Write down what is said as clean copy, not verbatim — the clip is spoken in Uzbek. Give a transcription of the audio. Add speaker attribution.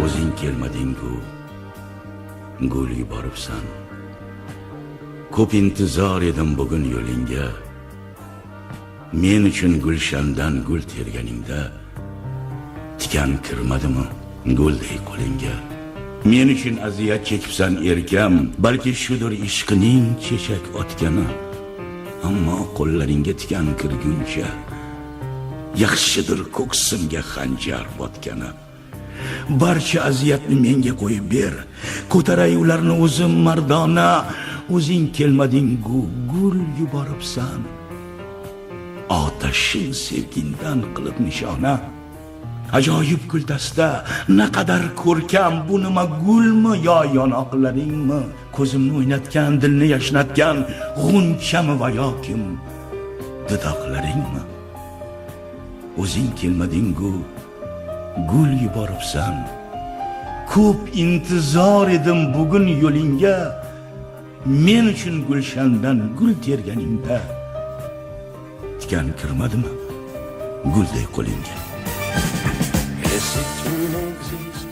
Speaker 1: o'zing kelmading-ku, gul yuboribsan. Ko'p intizor edim bugun yo'lingga. Men uchun gulshandan gul terganingda tikan kirmadimi gulday qo'lingga? Men uchun aziyat chekibsan erkam, balki shudir ishqining chechak otgani. Ammo qo'llaringga tikan kirguncha yaxshidir ko'ksimga xanjar botgani. Barcha aziyatni menga qo'yib ber, ko'taray ularni o'zim mardona. O'zing kelmading-ku, gul yuboribsan. Otashing sevgindan qilib nishona. Ajoyib guldasta, naqadar ko'rkam, bu nima gulmi yo yonoqlaringmi? Ko'zimni o'ynatgan, dilni yashnatgan g'unchami va yokim dudoqlaringmi? O'zing kelmading-ku, gul yuboribsan. Ko'p intizor edim bugun yo'lingga. Men uchun gulshandan gul terganingda tikan kirmadimi gulday qo'lingga?
Speaker 2: Et si tu n'existes